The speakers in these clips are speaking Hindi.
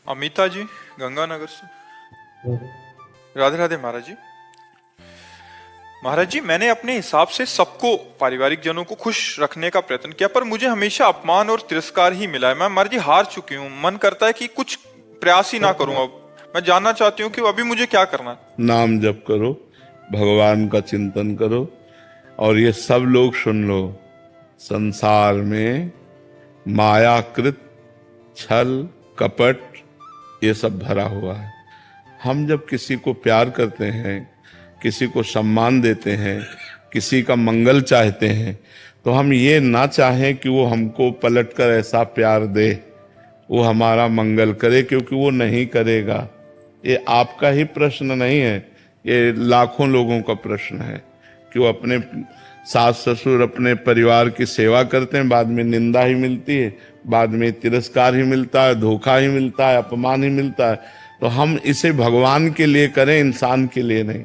अमिता जी, गंगानगर से। राधे राधे महाराज जी। महाराज जी, मैंने अपने हिसाब से सबको, पारिवारिक जनों को खुश रखने का प्रयत्न किया, पर मुझे हमेशा अपमान और तिरस्कार ही मिला है। मैं महाराज जी हार चुकी हूँ। मन करता है कि कुछ प्रयास ही ना करूं। अब मैं जानना चाहती हूँ कि अभी मुझे क्या करना है। नाम जप करो, भगवान का चिंतन करो, और ये सब लोग सुन लो, संसार में मायाकृत छल कपट ये सब भरा हुआ है। हम जब किसी को प्यार करते हैं, किसी को सम्मान देते हैं, किसी का मंगल चाहते हैं, तो हम ये ना चाहें कि वो हमको पलटकर ऐसा प्यार दे, वो हमारा मंगल करे, क्योंकि वो नहीं करेगा। ये आपका ही प्रश्न नहीं है, ये लाखों लोगों का प्रश्न है कि वो अपने सास ससुर, अपने परिवार की सेवा करते हैं, बाद में निंदा ही मिलती है, बाद में तिरस्कार ही मिलता है, धोखा ही मिलता है, अपमान ही मिलता है। तो हम इसे भगवान के लिए करें, इंसान के लिए नहीं।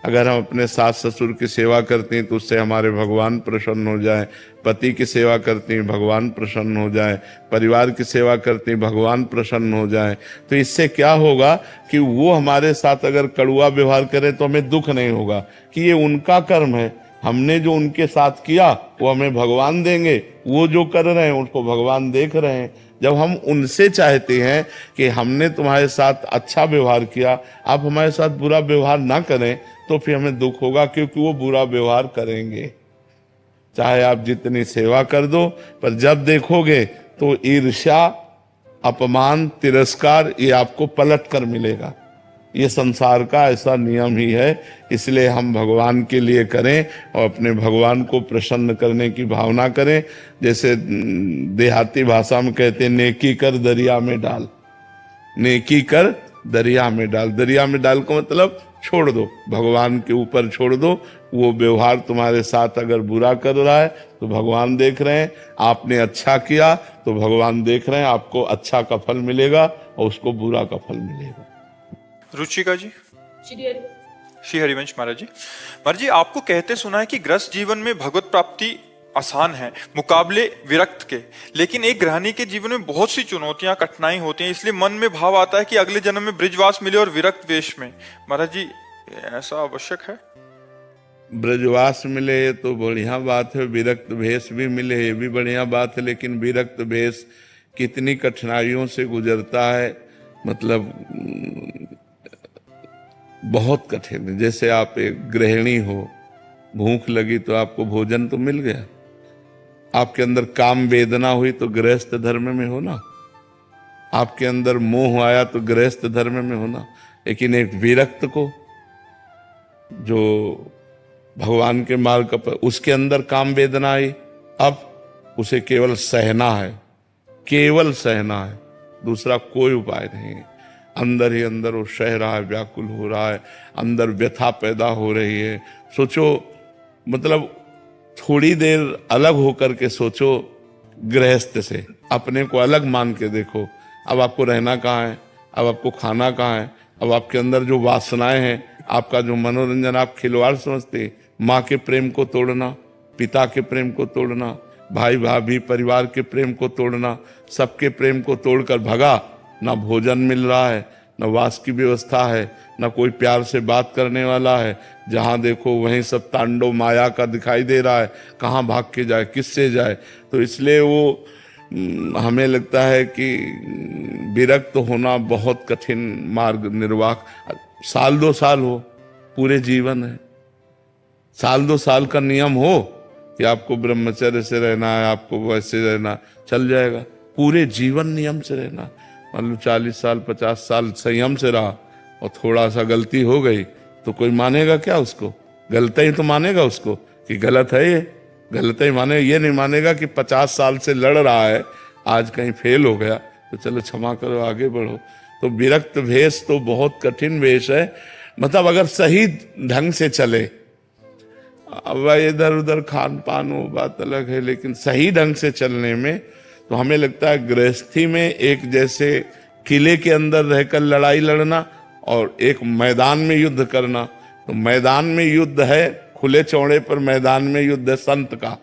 अगर हम अपने सास ससुर की सेवा करते हैं तो उससे हमारे भगवान प्रसन्न हो जाए, पति की सेवा करते हैं भगवान प्रसन्न हो जाए, परिवार की सेवा करते हैं भगवान प्रसन्न हो जाए, तो इससे क्या होगा कि वो हमारे साथ अगर कड़ुआ व्यवहार करे तो हमें दुख नहीं होगा कि ये उनका कर्म है, हमने जो उनके साथ किया वो हमें भगवान देंगे, वो जो कर रहे हैं उसको भगवान देख रहे हैं। जब हम उनसे चाहते हैं कि हमने तुम्हारे साथ अच्छा व्यवहार किया, आप हमारे साथ बुरा व्यवहार ना करें, तो फिर हमें दुख होगा, क्योंकि वो बुरा व्यवहार करेंगे। चाहे आप जितनी सेवा कर दो, पर जब देखोगे तो ईर्ष्या, अपमान, तिरस्कार ये आपको पलट कर मिलेगा। ये संसार का ऐसा नियम ही है। इसलिए हम भगवान के लिए करें और अपने भगवान को प्रसन्न करने की भावना करें। जैसे देहाती भाषा में कहते हैं, नेकी कर दरिया में डाल। नेकी कर दरिया में डाल। दरिया में डाल का मतलब छोड़ दो, भगवान के ऊपर छोड़ दो। वो व्यवहार तुम्हारे साथ अगर बुरा कर रहा है तो भगवान देख रहे हैं, आपने अच्छा किया तो भगवान देख रहे हैं, आपको अच्छा का फल मिलेगा और उसको बुरा का फल मिलेगा। रुचिका जी। श्री श्री हरिवंश महाराज जी। महाराज जी, आपको कहते सुना है कि गृहस्थ जीवन में भगवत प्राप्ति आसान है मुकाबले विरक्त के, लेकिन एक गृहिणी के जीवन में बहुत सी चुनौतियां, कठिनाई होती हैं, इसलिए मन में भाव आता है कि अगले जन्म में ब्रिजवास मिले और विरक्त वेश में। महाराज जी, ऐसा आवश्यक है? ब्रजवास मिले तो बढ़िया बात है, विरक्त भेष भी मिले ये भी बढ़िया बात है, लेकिन विरक्त भेष कितनी कठिनाइयों से गुजरता है, मतलब बहुत कठिन है। जैसे आप एक गृहिणी हो, भूख लगी तो आपको भोजन तो मिल गया, आपके अंदर काम वेदना हुई तो गृहस्थ धर्म में हो ना, आपके अंदर मोह आया तो गृहस्थ धर्म में हो ना। लेकिन एक विरक्त को, जो भगवान के मार्ग पर, उसके अंदर काम वेदना आई, अब उसे केवल सहना है, केवल सहना है, दूसरा कोई उपाय नहीं है। अंदर ही अंदर वो सह रहा है, व्याकुल हो रहा है, अंदर व्यथा पैदा हो रही है। सोचो, मतलब थोड़ी देर अलग होकर के सोचो, गृहस्थ से अपने को अलग मान के देखो। अब आपको रहना कहाँ है, अब आपको खाना कहाँ है, अब आपके अंदर जो वासनाएं हैं, आपका जो मनोरंजन आप खिलवाड़ समझते, माँ के प्रेम को तोड़ना, पिता के प्रेम को तोड़ना, भाई भाभी परिवार के प्रेम को तोड़ना, सबके प्रेम को तोड़कर भगा। ना भोजन मिल रहा है, ना वास की व्यवस्था है, ना कोई प्यार से बात करने वाला है, जहां देखो वहीं सब तांडव माया का दिखाई दे रहा है, कहाँ भाग के जाए, किससे जाए। तो इसलिए वो हमें लगता है कि विरक्त होना बहुत कठिन मार्ग निर्वाह। साल दो साल हो, पूरे जीवन है, साल दो साल का नियम हो कि आपको ब्रह्मचर्य से रहना है, आपको वैसे रहना, चल जाएगा। पूरे जीवन नियम से रहना, मान लो 40 साल 50 साल संयम से रहा और थोड़ा सा गलती हो गई तो कोई मानेगा क्या उसको? गलत ही तो मानेगा उसको कि गलत है, ये गलत ही मानेगा। ये नहीं मानेगा कि 50 साल से लड़ रहा है, आज कहीं फेल हो गया तो चलो क्षमा करो, आगे बढ़ो। तो विरक्त भेष तो बहुत कठिन भेष है। मतलब अगर सही ढंग से चले, अब इधर उधर खान पान वो बात अलग है, लेकिन सही ढंग से चलने में तो हमें लगता है गृहस्थी में एक जैसे किले के अंदर रहकर लड़ाई लड़ना और एक मैदान में युद्ध करना। तो मैदान में युद्ध है, खुले चौड़े पर मैदान में युद्ध है संत का,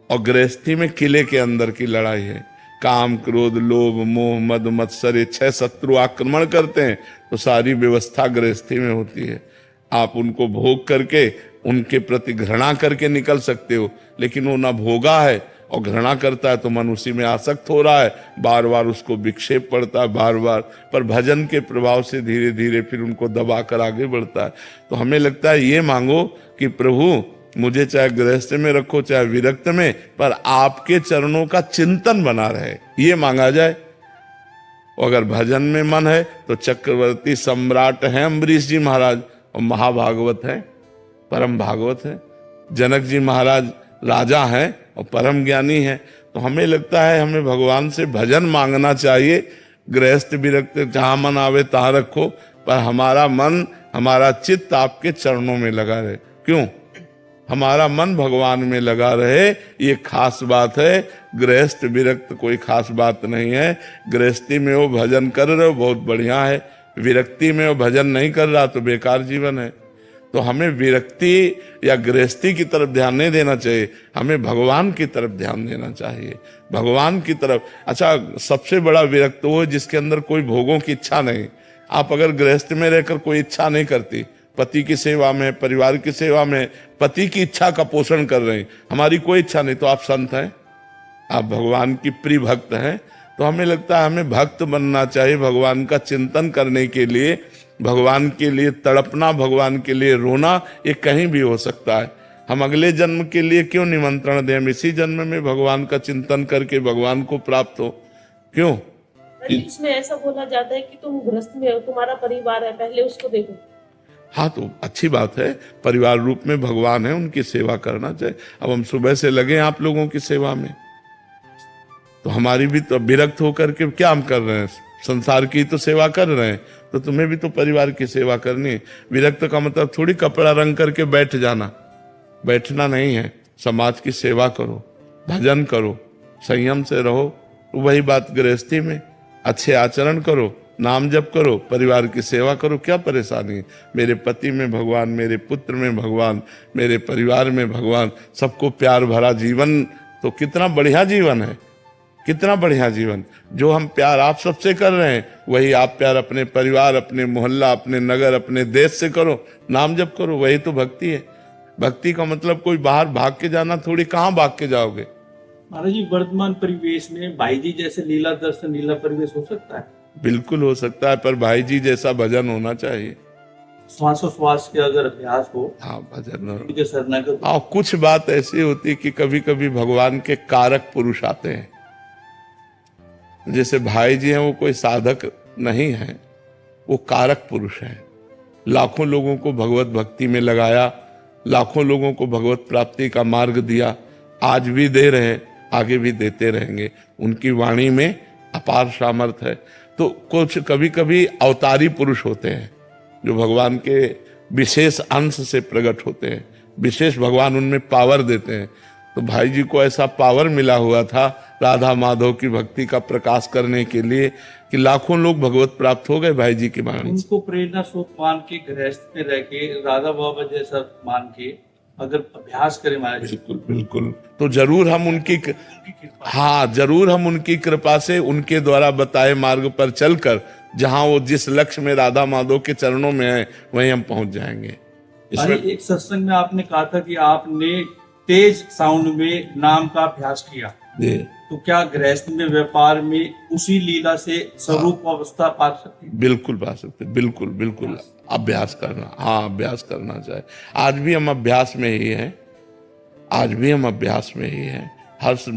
और गृहस्थी में किले के अंदर की लड़ाई है। काम क्रोध लोभ मोह मद मत्सर ये 6 शत्रु आक्रमण करते हैं तो सारी व्यवस्था गृहस्थी में होती है। आप उनको भोग करके उनके प्रति घृणा करके निकल सकते हो, लेकिन वो ना भोगा है और घृणा करता है तो मन उसी में आसक्त हो रहा है, बार बार उसको विक्षेप पड़ता है बार बार, पर भजन के प्रभाव से धीरे धीरे फिर उनको दबा कर आगे बढ़ता है। तो हमें लगता है ये मांगो कि प्रभु मुझे चाहे गृहस्थ में रखो चाहे विरक्त में, पर आपके चरणों का चिंतन बना रहे, ये मांगा जाए। अगर भजन में मन है तो चक्रवर्ती सम्राट हैं अम्बरीश जी महाराज और महाभागवत हैं, परम भागवत है। जनक जी महाराज राजा हैं और परम ज्ञानी हैं। तो हमें लगता है हमें भगवान से भजन मांगना चाहिए। गृहस्थ विरक्त जहां मन आवे तहां रखो, पर हमारा मन हमारा चित्त आपके चरणों में लगा रहे। क्यों? हमारा मन भगवान में लगा रहे, ये खास बात है। गृहस्थ विरक्त कोई खास बात नहीं है। गृहस्थी में वो भजन कर रहे हो बहुत बढ़िया है, विरक्ति में वो भजन नहीं कर रहा तो बेकार जीवन है। तो हमें विरक्ति या गृहस्थी की तरफ ध्यान नहीं देना चाहिए, हमें भगवान की तरफ ध्यान देना चाहिए, भगवान की तरफ। अच्छा, सबसे बड़ा विरक्त वो है जिसके अंदर कोई भोगों की इच्छा नहीं। आप अगर गृहस्थ में रहकर कोई इच्छा नहीं करती, पति की सेवा में परिवार की सेवा में पति की इच्छा का पोषण कर रहे हैं, हमारी कोई इच्छा नहीं, तो आप संत हैं, आप भगवान की प्रिय भक्त हैं। तो हमें लगता है हमें भक्त बनना चाहिए, भगवान का चिंतन करने के लिए, भगवान के लिए तड़पना, भगवान के लिए रोना, ये कहीं भी हो सकता है। हम अगले जन्म के लिए क्यों निमंत्रण दें? हम इसी जन्म में भगवान का चिंतन करके भगवान को प्राप्त हो। क्यों? इसमें ऐसा बोला जाता है कि तुम गृहस्थ में हो, तुम्हारा परिवार है, पहले उसको देखो। हाँ, तो अच्छी बात है, परिवार रूप में भगवान है, उनकी सेवा करना चाहिए। अब हम सुबह से लगे आप लोगों की सेवा में, तो हमारी भी तो विरक्त होकर के क्या हम कर रहे हैं? संसार की तो सेवा कर रहे हैं, तो तुम्हें भी तो परिवार की सेवा करनी है। विरक्त का मतलब थोड़ी कपड़ा रंग करके बैठ जाना, बैठना नहीं है। समाज की सेवा करो, भजन करो, संयम से रहो। वही बात गृहस्थी में, अच्छे आचरण करो, नाम जप करो, परिवार की सेवा करो, क्या परेशानी है? मेरे पति में भगवान, मेरे पुत्र में भगवान, मेरे परिवार में भगवान, सबको प्यार भरा जीवन, तो कितना बढ़िया जीवन है, कितना बढ़िया जीवन। जो हम प्यार आप सबसे कर रहे हैं, वही आप प्यार अपने परिवार, अपने मोहल्ला, अपने नगर, अपने देश से करो, नाम जप करो, वही तो भक्ति है। भक्ति का मतलब कोई बाहर भाग के जाना थोड़ी, कहाँ भाग के जाओगे? महाराज जी, वर्तमान परिवेश में भाई जी जैसे लीला दर्शन, लीला परिवेश हो सकता है? बिल्कुल हो सकता है, पर भाई जी जैसा भजन होना चाहिए। श्वासोश्वास के अगर अभ्यास हो, हाँ, भजन के शरणागत। हाँ, कुछ बात ऐसी होती है कि कभी कभी भगवान के कारक पुरुष आते हैं। जैसे भाई जी हैं, वो कोई साधक नहीं है, वो कारक पुरुष हैं। लाखों लोगों को भगवत भक्ति में लगाया, लाखों लोगों को भगवत प्राप्ति का मार्ग दिया, आज भी दे रहे हैं, आगे भी देते रहेंगे। उनकी वाणी में अपार सामर्थ्य है। तो कुछ कभी कभी अवतारी पुरुष होते हैं जो भगवान के विशेष अंश से प्रकट होते हैं, विशेष भगवान उनमें पावर देते हैं। तो भाई जी को ऐसा पावर मिला हुआ था राधा माधव की भक्ति का प्रकाश करने के लिए कि लाखों लोग भगवत प्राप्त हो गए भाई जी की वाणी। उनको प्रेरणा स्रोत मान के, गृहस्थ में रह के, राधा बाबा जैसा मान के अगर अभ्यास करें महाराज। बिल्कुल बिल्कुल, तो जरूर हम उनकी हाँ, जरूर हम उनकी कृपा से, उनके द्वारा बताए मार्ग पर चलकर जहां वो जिस लक्ष्य में राधा माधव के चरणों में है, वहीं हम पहुंच जाएंगे। इसमें एक सत्संग में आपने कहा था कि आपने तेज साउंड में नाम का अभ्यास किया, तो क्या गृहस्थ में, व्यापार में उसी लीला से स्वरूप अवस्था पा सकते? बिल्कुल पा सकते, बिल्कुल बिल्कुल। अभ्यास करना, हाँ, अभ्यास करना चाहिए। आज भी हम अभ्यास में ही हैं, आज भी हम अभ्यास में ही हैं।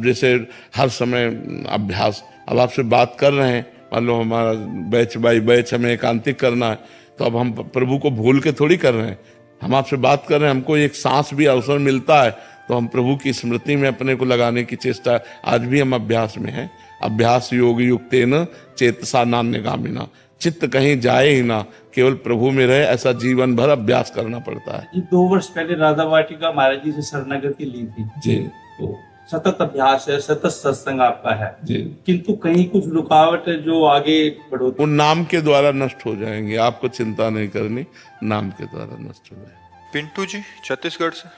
जैसे हर समय अभ्यास। अब आपसे बात कर रहे हैं, मान लो हमारा बैच बाई बैच हमें एकांतिक करना है, तो अब हम प्रभु को भूल के थोड़ी कर रहे हैं। हम आपसे बात कर रहे हैं, हमको एक सांस भी अवसर मिलता है तो हम प्रभु की स्मृति में अपने को लगाने की चेष्टा। आज भी हम अभ्यास में हैं। अभ्यास योग युक्तेन चेतसा नान्यगामिना, चित्त कहीं जाए ही ना, केवल प्रभु में रहे, ऐसा जीवन भर अभ्यास करना पड़ता है। 2 वर्ष पहले राधा वाटिका महाराज जी से शरणागति ली थी जी, तो सतत अभ्यास है, सतत सत्संग आपका है जी, किंतु कहीं कुछ रुकावट है जो आगे बढ़ो। उन नाम के द्वारा नष्ट हो जाएंगे, आपको चिंता नहीं करनी, नाम के द्वारा नष्ट हो जाएंगे। पिंटू जी छत्तीसगढ़ से,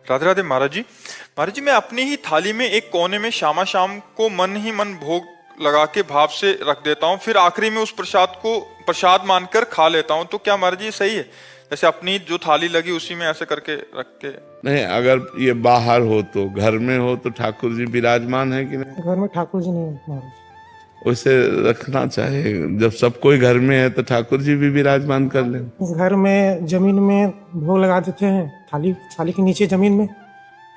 राधे राधे महाराज जी। महाराज जी, मैं अपनी ही थाली में एक कोने में शामा शाम को मन ही मन भोग लगा के भाव से रख देता हूँ, फिर आखिरी में उस प्रसाद को प्रसाद मानकर खा लेता हूँ, तो क्या महाराज जी सही है? जैसे अपनी जो थाली लगी उसी में ऐसे करके रख के। नहीं, अगर ये बाहर हो तो, घर में हो तो ठाकुर जी विराजमान है कि नहीं? घर में ठाकुर जी नहीं है महाराज। वैसे रखना चाहिए, जब सब कोई घर में है तो ठाकुर जी भी विराजमान कर ले। घर में जमीन में भोग लगा देते हैं, थाली के नीचे जमीन में,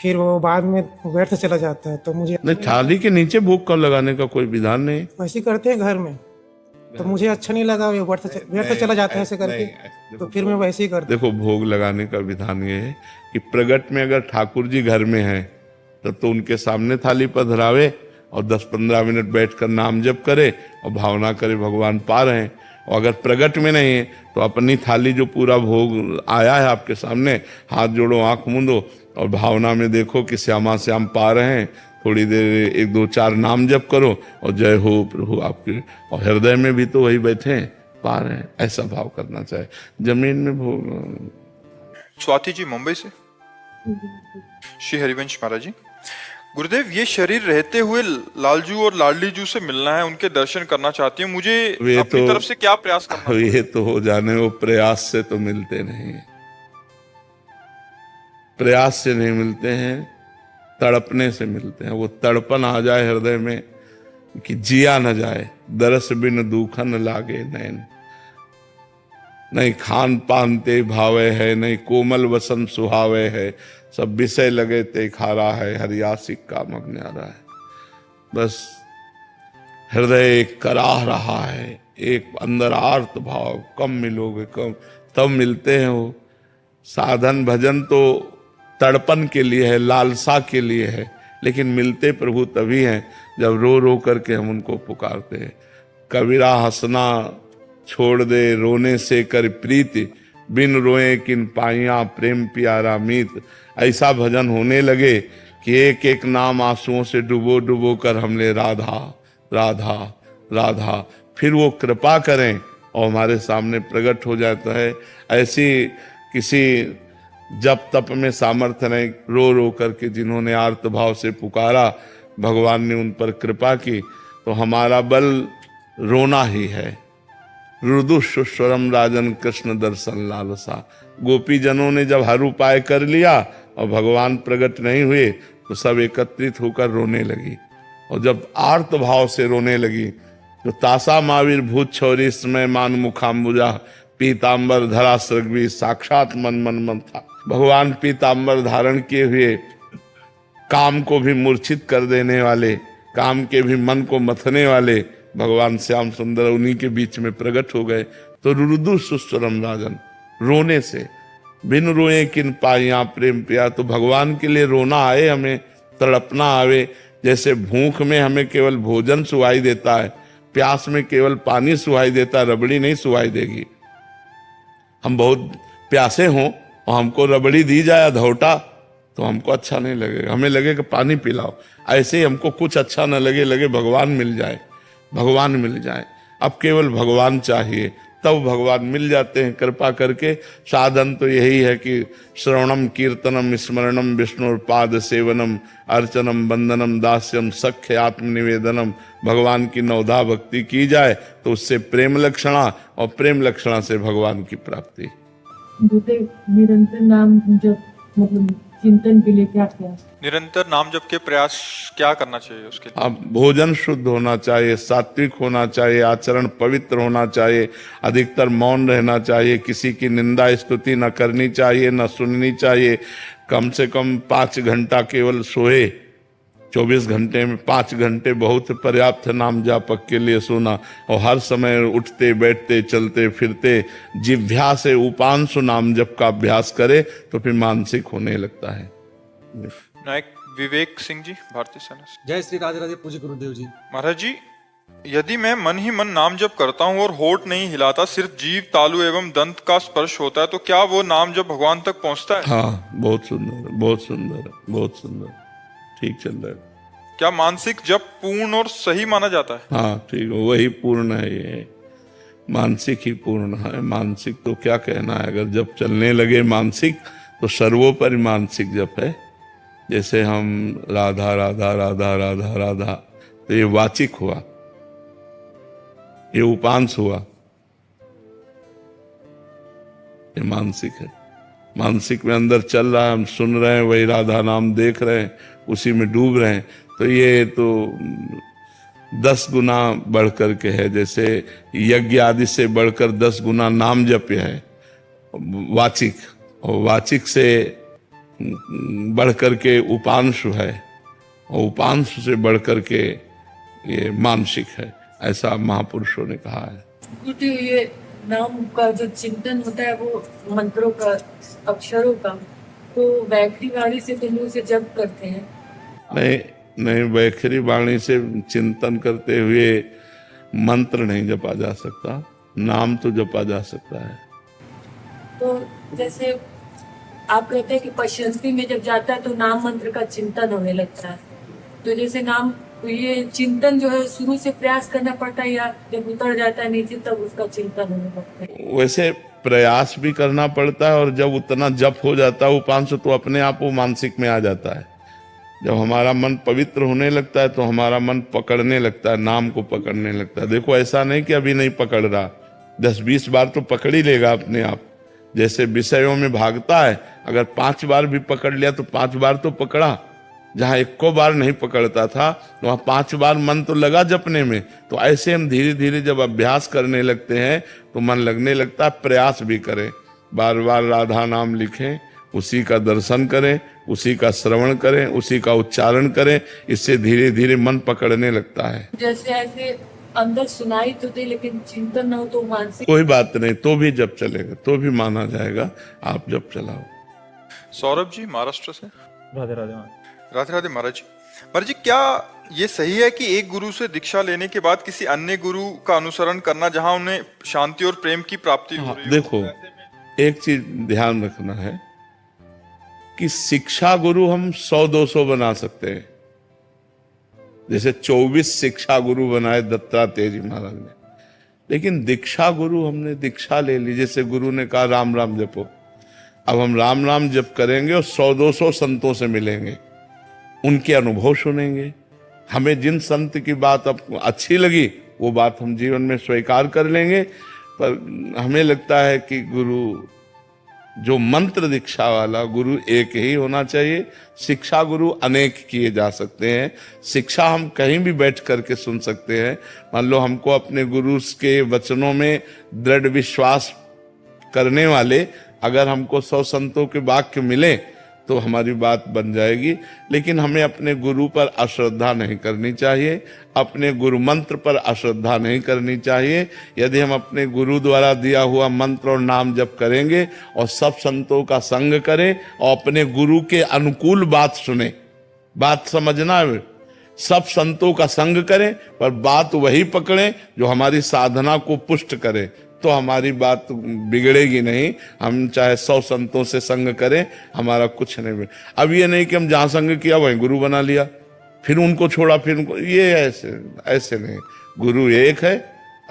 फिर वो बाद में व्यर्थ चला जाता है। तो मुझे नहीं, थाली के नीचे भोग कब लगाने का कोई विधान नहीं। वैसे ही करते हैं घर में, तो मुझे अच्छा नहीं लगा, व्यर्थ चला जाता है ऐसे करके, तो फिर मैं वैसे ही करता हूँ। देखो, भोग लगाने का विधान ये है कि प्रगट में अगर ठाकुर जी घर में हैं तब तो उनके सामने थाली पर धरावे और 10-15 मिनट बैठकर नाम जप करे और भावना करे भगवान पा रहे हैं। और अगर प्रगट में नहीं है तो अपनी थाली जो पूरा भोग आया है आपके सामने, हाथ जोड़ो, आंख मूंदो और भावना में देखो कि श्यामा श्याम पा रहे हैं। थोड़ी देर 1-2-4 नाम जप करो और जय हो प्रभु आपके, और हृदय में भी तो वही बैठे हैं, पा रहे हैं, ऐसा भाव करना चाहिए। जमीन में भोग। स्वाति जी मुंबई से। श्री हरिवंश महाराज जी, गुरुदेव, ये शरीर रहते हुए लालजू और लाडली जू से मिलना है, उनके दर्शन करना चाहती हूँ, मुझे अपनी तरफ से क्या प्रयास करना? ये तो हो जाने, वो प्रयास से तो मिलते नहीं, प्रयास से नहीं मिलते हैं, तड़पने से मिलते हैं। वो तड़पन आ जाए हृदय में कि जिया न जाए, दरस बिन दूखन लागे नैन। नहीं खान पान ते भावे है, नहीं कोमल वसन सुहावे है, सब विषय लगे ते खारा है, हरियासिक का मग्न आ रहा है। बस हृदय एक कराह रहा है, एक अंदर आर्त भाव, कम मिलोगे कम, तब मिलते हैं। वो साधन भजन तो तड़पन के लिए है, लालसा के लिए है, लेकिन मिलते प्रभु तभी हैं जब रो रो करके हम उनको पुकारते हैं। कबीरा हंसना छोड़ दे, रोने से कर प्रीति, बिन रोए किन पाइया प्रेम प्यारा मीत। ऐसा भजन होने लगे कि एक एक नाम आंसुओं से डुबो डुबो कर हमने राधा राधा राधा, फिर वो कृपा करें और हमारे सामने प्रकट हो जाता है। ऐसी किसी जप तप में सामर्थ्य नहीं, रो रो करके जिन्होंने आर्त भाव से पुकारा, भगवान ने उन पर कृपा की, तो हमारा बल रोना ही है। रुदुस्वरम राजन कृष्ण दर्शन लालसा। गोपी जनों ने जब हर उपाय कर लिया और भगवान प्रकट नहीं हुए तो सब एकत्रित होकर रोने लगी, और जब आर्त भाव से रोने लगी तो तासा माविर भूत छौरी समय मान मुखाम्बुजा, पीतांबर धरा सृग्वी साक्षात मन मन मन था। भगवान पीतांबर धारण किए हुए, काम को भी मूर्छित कर देने वाले, काम के भी मन को मथने वाले भगवान श्याम सुंदर उन्हीं के बीच में प्रकट हो गए। तो रुदु सुस्वरम राजन, रोने से, बिन रोए किन पाइया प्रेम पिया। तो भगवान के लिए रोना आए, हमें तड़पना आवे। जैसे भूख में हमें केवल भोजन सुहाई देता है, प्यास में केवल पानी सुहाई देता, रबड़ी नहीं सुहाई देगी। हम बहुत प्यासे हों और हमको रबड़ी दी जाए अधौटा तो हमको अच्छा नहीं लगेगा, हमें लगेगा पानी पिलाओ। ऐसे ही हमको कुछ अच्छा न लगे, लगे भगवान मिल जाए, भगवान मिल जाए। अब केवल भगवान चाहिए, तब भगवान मिल जाते हैं कृपा करके। साधन तो यही है कि श्रवणम कीर्तनम स्मरणम विष्णुपाद सेवनम अर्चनम वंदनम दास्यम सख्य आत्मनिवेदनम। भगवान की नवधा भक्ति की जाए तो उससे प्रेम लक्षणा, और प्रेम लक्षणा से भगवान की प्राप्ति। निरंतर नाम जप, मतलब चिंतन के लिए क्या क्या? निरंतर नाम जप के प्रयास क्या करना चाहिए उसके लिए? अब भोजन शुद्ध होना चाहिए, सात्विक होना चाहिए, आचरण पवित्र होना चाहिए, अधिकतर मौन रहना चाहिए, किसी की निंदा स्तुति न करनी चाहिए, न सुननी चाहिए। कम से कम 5 घंटा केवल सोए, 24 घंटे में 5 घंटे बहुत पर्याप्त है नाम जापक के लिए सोना। और हर समय उठते बैठते चलते फिरते जिह्वा से उपांशु नाम जप का अभ्यास करे तो फिर मानसिक होने लगता है। नायक विवेक सिंह जी, भारतीय सेना से। जय श्री राधे राधे पूज्य गुरुदेव जी। महाराज जी, यदि मैं मन ही मन नाम जप करता हूँ और होठ नहीं हिलाता, सिर्फ जीभ, तालु एवं दंत का स्पर्श होता है, तो क्या वो नाम जप भगवान तक पहुँचता है? हाँ, बहुत सुंदर, बहुत सुंदर, बहुत सुंदर, ठीक चल रहा है। क्या मानसिक जप पूर्ण और सही माना जाता है? हाँ ठीक, वही पूर्ण है, ये मानसिक ही पूर्ण है। मानसिक तो क्या कहना है, अगर जब चलने लगे मानसिक तो सर्वोपरि मानसिक जप है। जैसे हम राधा राधा राधा राधा राधा, तो ये वाचिक हुआ, ये उपांश हुआ, ये मानसिक है। मानसिक में अंदर चल रहा है, हम सुन रहे हैं, वही राधा नाम देख रहे हैं, उसी में डूब रहे हैं। तो ये तो 10 गुना बढ़ कर के है। जैसे यज्ञ आदि से बढ़कर 10 गुना नाम जप है वाचिक, और वाचिक से बढ़ कर के उपांशु है, और उपांशु से बढ़ कर के ये मानसिक है। ऐसा महापुरुषों ने कहा है। गुरुदेव, ये नाम का जो चिंतन होता है वो मंत्रों का, अक्षरों का, तो वैखरी वाणी से तुम उसे जप करते हैं? नहीं, वैखरी वाणी से चिंतन करते हुए मंत्र नहीं जपा जा सकता, नाम तो जपा जा सकता है। तो जैसे आप कहते हैं कि पश्यंती में जब जाता है तो नाम मंत्र का चिंतन होने लगता है, तो जैसे नाम, ये चिंतन जो है शुरू से प्रयास करना पड़ता है, या जब उतर जाता है नीचे तब उसका चिंतन होने लगता है? वैसे प्रयास भी करना पड़ता है, और जब उतना जप हो जाता है उपांश, तो अपने आप वो मानसिक में आ जाता है। जब हमारा मन पवित्र होने लगता है तो हमारा मन पकड़ने लगता है, नाम को पकड़ने लगता है। देखो, ऐसा नहीं कि अभी नहीं पकड़ रहा, 10-20 बार तो पकड़ ही लेगा अपने आप। जैसे विषयों में भागता है, अगर 5 बार भी पकड़ लिया तो 5 बार तो पकड़ा। जहां 1 बार नहीं पकड़ता था तो वहां 5 बार मन तो लगा जपने में। तो ऐसे हम धीरे धीरे जब अभ्यास करने लगते हैं तो मन लगने लगता है। प्रयास भी करें, बार बार राधा नाम लिखें, उसी का दर्शन करें, उसी का श्रवण करें, उसी का उच्चारण करें, इससे धीरे धीरे मन पकड़ने लगता है। जैसे ऐसे अंदर सुनाई तो दे लेकिन चिंतन न हो तो मानसिक? कोई बात नहीं, तो भी जप चलेगा, तो भी माना जाएगा, आप जप चलाओ। सौरभ जी महाराष्ट्र से। राधे राधे। राधे राधे महाराज जी। महाराज जी, क्या ये सही है कि एक गुरु से दीक्षा लेने के बाद किसी अन्य गुरु का अनुसरण करना जहां उन्हें शांति और प्रेम की प्राप्ति हो रही हो? देखो, एक चीज ध्यान रखना है कि शिक्षा गुरु हम 100-200 बना सकते हैं। जैसे 24 शिक्षा गुरु बनाए दत्तात्रेय जी महाराज ने, लेकिन दीक्षा गुरु हमने दीक्षा ले ली। जैसे गुरु ने कहा राम राम जपो, अब हम राम राम जप करेंगे और 100-200 संतों से मिलेंगे, उनके अनुभव सुनेंगे। हमें जिन संत की बात अब अच्छी लगी वो बात हम जीवन में स्वीकार कर लेंगे। पर हमें लगता है कि गुरु, जो मंत्र दीक्षा वाला गुरु, एक ही होना चाहिए। शिक्षा गुरु अनेक किए जा सकते हैं। शिक्षा हम कहीं भी बैठ करके सुन सकते हैं। मान लो हमको अपने गुरु के वचनों में दृढ़ विश्वास करने वाले अगर हमको 100 संतों के वाक्य मिले तो हमारी बात बन जाएगी। लेकिन हमें अपने गुरु पर अश्रद्धा नहीं करनी चाहिए, अपने गुरु मंत्र पर अश्रद्धा नहीं करनी चाहिए। यदि हम अपने गुरु द्वारा दिया हुआ मंत्र और नाम जप करेंगे और सब संतों का संग करें और अपने गुरु के अनुकूल बात सुने, बात समझना है, सब संतों का संग करें पर बात वही पकड़ें जो हमारी साधना को पुष्ट करे, तो हमारी बात बिगड़ेगी नहीं। हम चाहे 100 संतों से संग करें, हमारा कुछ नहीं बिगड़े। अब ये नहीं कि हम जहां संग किया वहीं गुरु बना लिया, फिर उनको छोड़ा, फिर उनको, ये ऐसे नहीं। गुरु एक है।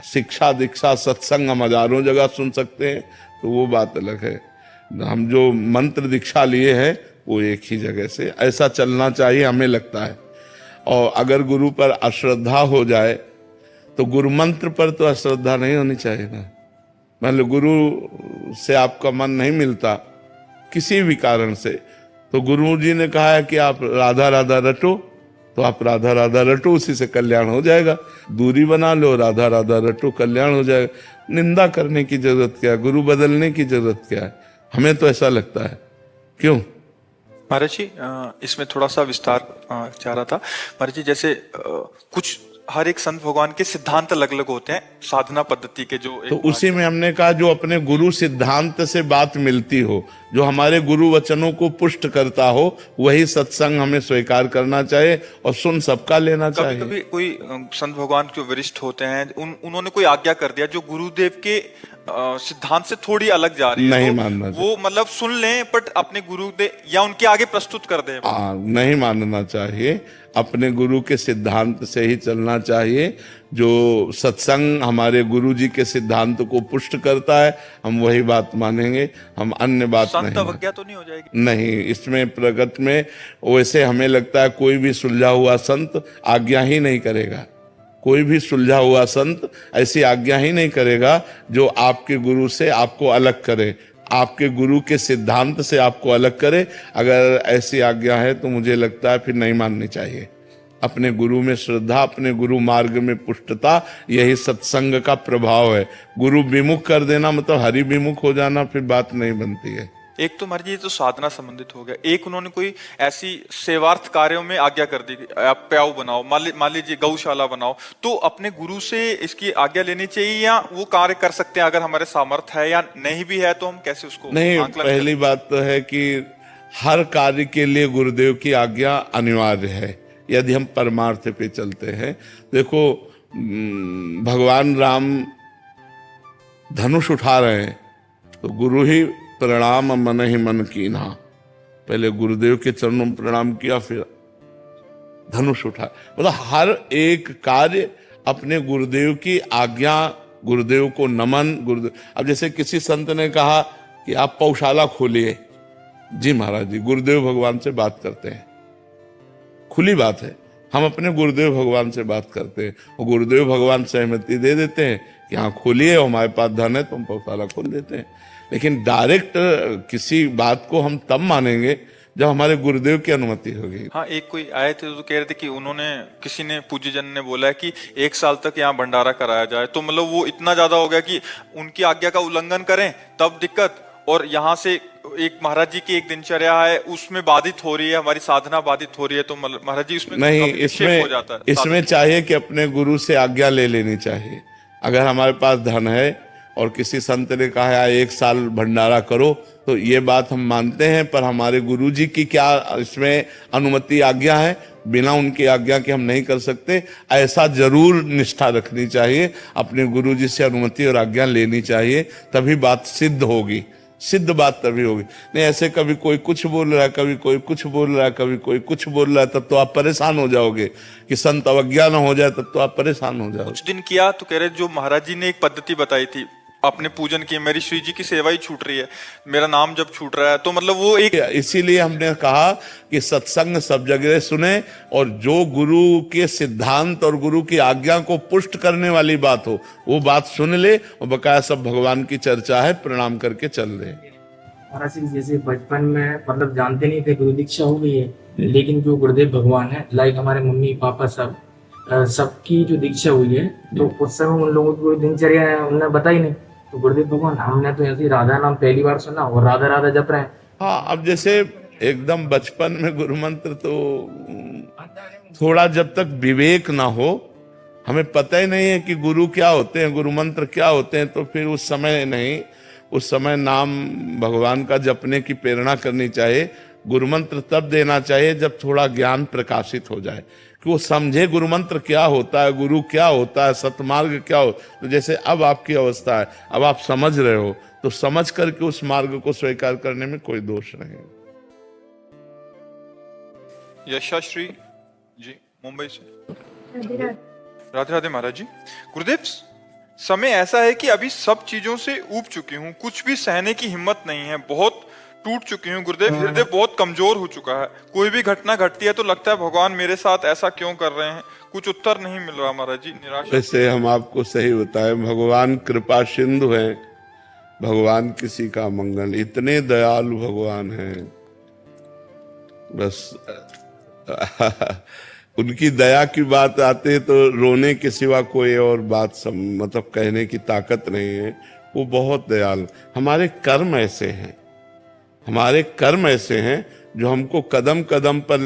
शिक्षा दीक्षा सत्संग हम हजारों जगह सुन सकते हैं, तो वो बात अलग है। हम जो मंत्र दीक्षा लिए हैं वो एक ही जगह से, ऐसा चलना चाहिए हमें लगता है। और अगर गुरु पर अश्रद्धा हो जाए तो गुरु मंत्र पर तो अश्रद्धा नहीं होनी चाहिए ना। मान लो गुरु से आपका मन नहीं मिलता किसी भी कारण से, तो गुरु जी ने कहा है कि आप राधा राधा रटो, तो आप राधा राधा रटो, उसी से कल्याण हो जाएगा। दूरी बना लो, राधा राधा रटो, कल्याण हो जाएगा। निंदा करने की जरूरत क्या है, गुरु बदलने की जरूरत क्या है? हमें तो ऐसा लगता है। क्यों महाराज जी, इसमें थोड़ा सा विस्तार चाह रहा था। महाराज जी, जैसे कुछ हर एक संत भगवान के सिद्धांत अलग अलग होते हैं, साधना पद्धति के, जो तो उसी में हमने कहा जो अपने गुरु सिद्धांत से बात मिलती हो, जो हमारे गुरु वचनों को पुष्ट करता हो, वही सत्संग हमें स्वीकार करना चाहिए और सुन सबका लेना चाहिए। कभी कोई संत भगवान जो वरिष्ठ होते हैं उन्होंने कोई आज्ञा कर दिया जो गुरुदेव के सिद्धांत से थोड़ी अलग जा रही है, नहीं तो मानना वो मतलब सुन लें बट अपने गुरुदेव या उनके आगे प्रस्तुत कर दें? नहीं मानना चाहिए। अपने गुरु के सिद्धांत से ही चलना चाहिए। जो सत्संग हमारे गुरु जी के सिद्धांत को पुष्ट करता है हम वही बात मानेंगे, हम अन्य बात नहीं। संत अवज्ञा तो नहीं हो जाएगी? नहीं, इसमें प्रगट में वैसे हमें लगता है कोई भी सुलझा हुआ संत आज्ञा ही नहीं करेगा, कोई भी सुलझा हुआ संत ऐसी आज्ञा ही नहीं करेगा जो आपके गुरु से आपको अलग करे, आपके गुरु के सिद्धांत से आपको अलग करे। अगर ऐसी आज्ञा है तो मुझे लगता है फिर नहीं माननी चाहिए। अपने गुरु में श्रद्धा, अपने गुरु मार्ग में पुष्टता, यही सत्संग का प्रभाव है। गुरु विमुख कर देना मतलब हरि विमुख हो जाना, फिर बात नहीं बनती है। एक तो महाराज जी तो साधना संबंधित हो गया, एक उन्होंने कोई ऐसी सेवार्थ कार्यों में आज्ञा कर दी, आप प्याऊ बनाओ, मान लीजिए गौशाला बनाओ, तो अपने गुरु से इसकी आज्ञा लेनी चाहिए या वो कार्य कर सकते हैं अगर हमारे सामर्थ्य है, या नहीं भी है तो हम कैसे उसको नहीं? पहली बात तो है कि हर कार्य के लिए गुरुदेव की आज्ञा अनिवार्य है यदि हम परमार्थ पे चलते हैं। देखो भगवान राम धनुष उठा रहे हैं तो गुरु ही प्रणाम मन ही मन कीन्हा, पहले गुरुदेव के चरणों में प्रणाम किया फिर धनुष उठा। मतलब हर एक कार्य अपने गुरुदेव की आज्ञा, गुरुदेव को नमन। गुरुदेव, अब जैसे किसी संत ने कहा कि आप पौशाला खोलिए, जी महाराज जी गुरुदेव भगवान से बात करते हैं, खुली बात है, हम अपने गुरुदेव भगवान से बात करते हैं और गुरुदेव भगवान सहमति दे देते हैं कि हाँ खोलिए, हमारे पास धन है तो हम पौशाला खोल देते हैं। लेकिन डायरेक्ट किसी बात को हम तब मानेंगे जब हमारे गुरुदेव की अनुमति होगी। हाँ, एक कोई आए थे तो कह रहे थे कि उन्होंने, किसी ने, पूज्य जन ने बोला है कि 1 साल तक यहाँ भंडारा कराया जाए, तो मतलब वो इतना ज्यादा हो गया कि उनकी आज्ञा का उल्लंघन करें तब दिक्कत, और यहाँ से एक महाराज जी की एक दिनचर्या है उसमें बाधित हो रही है, हमारी साधना बाधित हो रही है, तो महाराज जी उसमें नहीं, हो जाता है। इसमें चाहिए कि अपने गुरु से आज्ञा ले लेनी चाहिए। अगर हमारे पास धन है और किसी संत ने कहा है 1 साल भंडारा करो, तो ये बात हम मानते हैं, पर हमारे गुरु जी की क्या इसमें अनुमति, आज्ञा है? बिना उनकी आज्ञा के हम नहीं कर सकते। ऐसा जरूर निष्ठा रखनी चाहिए, अपने गुरु जी से अनुमति और आज्ञा लेनी चाहिए, तभी बात सिद्ध होगी, सिद्ध बात तभी होगी। नहीं ऐसे कभी कोई कुछ बोल रहा है, कभी कोई कुछ बोल रहा है, कभी कोई कुछ बोल रहा है, तब तो आप परेशान हो जाओगे। कि संत अवज्ञा न हो जाए तब तो आप परेशान हो जाओगे। कुछ दिन किया तो कह रहे जो महाराज जी ने एक पद्धति बताई थी अपने पूजन की, मेरी श्री जी की सेवा ही छूट रही है, मेरा नाम जब छूट रहा है, तो मतलब वो एक, इसीलिए हमने कहा कि सत्संग सब जगह सुने और जो गुरु के सिद्धांत और गुरु की आज्ञा को पुष्ट करने वाली बात हो वो बात सुन ले, और बकाया सब भगवान की चर्चा है, प्रणाम करके चल रहे। महाराज जी जैसे बचपन में मतलब जानते नहीं थे, गुरु दीक्षा हो गई है, लेकिन जो गुरुदेव भगवान है, लाइक हमारे मम्मी पापा सबकी जो दीक्षा हुई है, तो उस समय उन लोगों की दिनचर्या उन्होंने बताई नहीं। तो गुरुदेव भगवान, हमने तो ऐसे राधा नाम पहली बार सुना और राधा राधा जप रहे हैं। हाँ, अब जैसे एकदम बचपन में गुरु मंत्र तो थोड़ा जब तक विवेक ना हो, हमें पता ही नहीं है कि गुरु क्या होते हैं, गुरु मंत्र क्या होते हैं, तो फिर उस समय नहीं, उस समय नाम भगवान का जपने की प्रेरणा करनी चाहिए। गुरु मंत्र तब देना चाहिए जब थोड़ा ज्ञान प्रकाशित हो जाए, कि वो समझे गुरु मंत्र क्या होता है, गुरु क्या होता है, सतमार्ग क्या हो। तो जैसे अब आपकी अवस्था है, अब आप समझ रहे हो, तो समझ करके उस मार्ग को स्वीकार करने में कोई दोष नहीं। यशाश्री जी मुंबई से। राधे राधे महाराज जी। गुरुदेव, समय ऐसा है कि अभी सब चीजों से ऊब चुकी हूँ, कुछ भी सहने की हिम्मत नहीं है, बहुत टूट चुकी हूँ गुरुदेव, हृदय बहुत कमजोर हो चुका है। कोई भी घटना घटती है तो लगता है भगवान मेरे साथ ऐसा क्यों कर रहे हैं, कुछ उत्तर नहीं मिल रहा महाराज जी, निराशा। वैसे हम आपको सही बताएं, भगवान कृपा सिंधु है, भगवान किसी का मंगल, इतने दयालु भगवान हैं, बस उनकी दया की बात आते तो रोने के सिवा कोई और बात मतलब कहने की ताकत नहीं है। वो बहुत दयालु। हमारे कर्म ऐसे हैं, हमारे कर्म ऐसे हैं जो हमको कदम कदम पर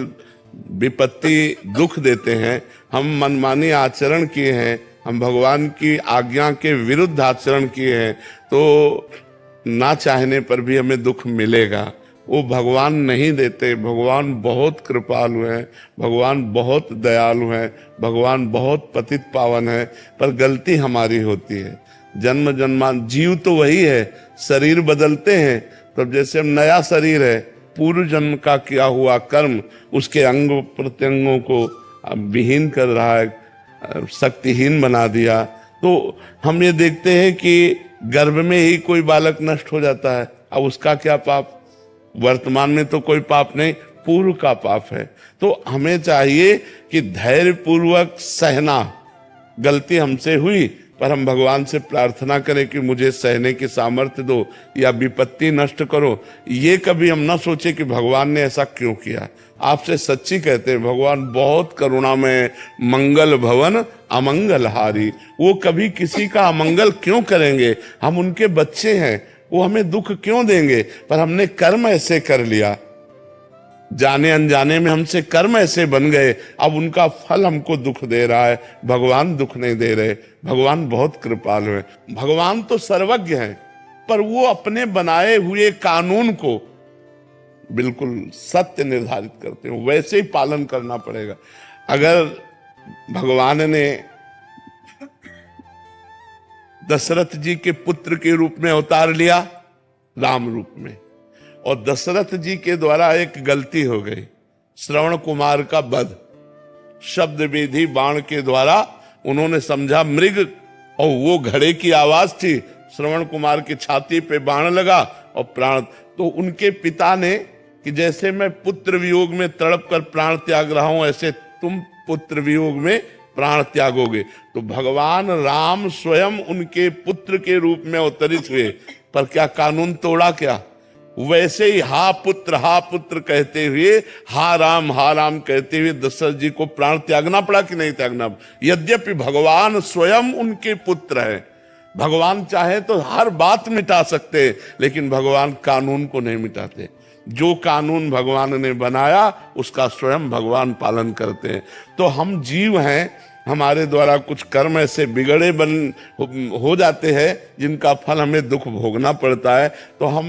विपत्ति दुख देते हैं। हम मनमानी आचरण किए हैं, हम भगवान की आज्ञा के विरुद्ध आचरण किए हैं, तो ना चाहने पर भी हमें दुख मिलेगा। वो भगवान नहीं देते। भगवान बहुत कृपालु हैं, भगवान बहुत दयालु हैं, भगवान बहुत पतित पावन है, पर गलती हमारी होती है। जन्म जन्मान जीव तो वही है, शरीर बदलते हैं। तो जैसे हम नया शरीर है, पूर्व जन्म का किया हुआ कर्म उसके अंग प्रत्यंगों को विहीन कर रहा है, शक्तिहीन बना दिया। तो हम ये देखते हैं कि गर्भ में ही कोई बालक नष्ट हो जाता है, अब उसका क्या पाप? वर्तमान में तो कोई पाप नहीं, पूर्व का पाप है। तो हमें चाहिए कि धैर्य पूर्वक सहना, गलती हमसे हुई पर हम भगवान से प्रार्थना करें कि मुझे सहने की सामर्थ्य दो या विपत्ति नष्ट करो। ये कभी हम ना सोचे कि भगवान ने ऐसा क्यों किया। आपसे सच्ची कहते हैं, भगवान बहुत करुणामय, मंगल भवन अमंगल हारी। वो कभी किसी का अमंगल क्यों करेंगे? हम उनके बच्चे हैं, वो हमें दुख क्यों देंगे? पर हमने कर्म ऐसे कर लिया, जाने अनजाने में हमसे कर्म ऐसे बन गए, अब उनका फल हमको दुख दे रहा है। भगवान दुख नहीं दे रहे, भगवान बहुत कृपालु है। भगवान तो सर्वज्ञ हैं, पर वो अपने बनाए हुए कानून को बिल्कुल सत्य निर्धारित करते हैं, वैसे ही पालन करना पड़ेगा। अगर भगवान ने दशरथ जी के पुत्र के रूप में अवतार लिया, राम रूप में, और दशरथ जी के द्वारा एक गलती हो गई, श्रवण कुमार का वध, शब्द विधि बाण के द्वारा उन्होंने समझा मृग, और वो घड़े की आवाज थी, श्रवण कुमार की छाती पे बाण लगा और प्राण। तो उनके पिता ने कि जैसे मैं पुत्र वियोग में तड़प कर प्राण त्याग रहा हूं, ऐसे तुम पुत्र वियोग में प्राण त्यागोगे। तो भगवान राम स्वयं उनके पुत्र के रूप में अवतरित हुए, पर क्या कानून तोड़ा? क्या? वैसे ही हा पुत्र कहते हुए, हा राम कहते हुए दशरथ जी को प्राण त्यागना पड़ा कि नहीं त्यागना? यद्यपि भगवान स्वयं उनके पुत्र हैं, भगवान चाहे तो हर बात मिटा सकते, लेकिन भगवान कानून को नहीं मिटाते। जो कानून भगवान ने बनाया उसका स्वयं भगवान पालन करते हैं। तो हम जीव हैं, हमारे द्वारा कुछ कर्म ऐसे बिगड़े हो जाते हैं जिनका फल हमें दुख भोगना पड़ता है। तो हम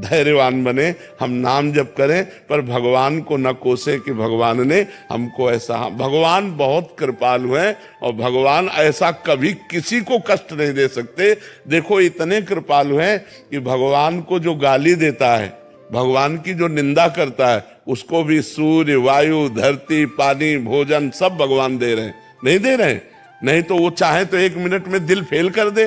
धैर्यवान बने, हम नाम जप करें, पर भगवान को न कोसे कि भगवान ने हमको ऐसा। भगवान बहुत कृपालु हैं और भगवान ऐसा कभी किसी को कष्ट नहीं दे सकते। देखो इतने कृपालु हैं कि भगवान को जो गाली देता है, भगवान की जो निंदा करता है, उसको भी सूर्य, वायु, धरती, पानी, भोजन सब भगवान दे रहे हैं। नहीं दे रहे? नहीं तो वो चाहे तो 1 मिनट में दिल फेल कर दे,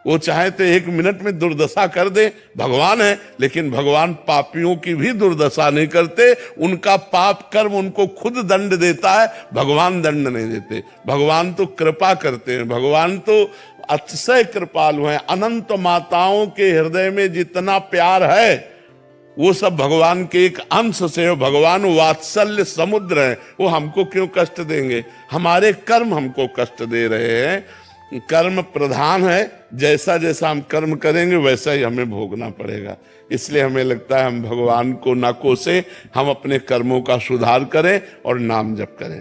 वो चाहे तो 1 मिनट में दुर्दशा कर दे, भगवान है। लेकिन भगवान पापियों की भी दुर्दशा नहीं करते, उनका पाप कर्म उनको खुद दंड देता है, भगवान दंड नहीं देते। भगवान तो कृपा करते हैं, भगवान तो अतिशय कृपालु हैं। अनंत माताओं के हृदय में जितना प्यार है वो सब भगवान के एक अंश से हो। भगवान वात्सल्य समुद्र है, वो हमको क्यों कष्ट देंगे? हमारे कर्म हमको कष्ट दे रहे हैं। कर्म प्रधान है, जैसा जैसा हम कर्म करेंगे वैसा ही हमें भोगना पड़ेगा। इसलिए हमें लगता है हम भगवान को ना कोसे, हम अपने कर्मों का सुधार करें और नाम जप करें।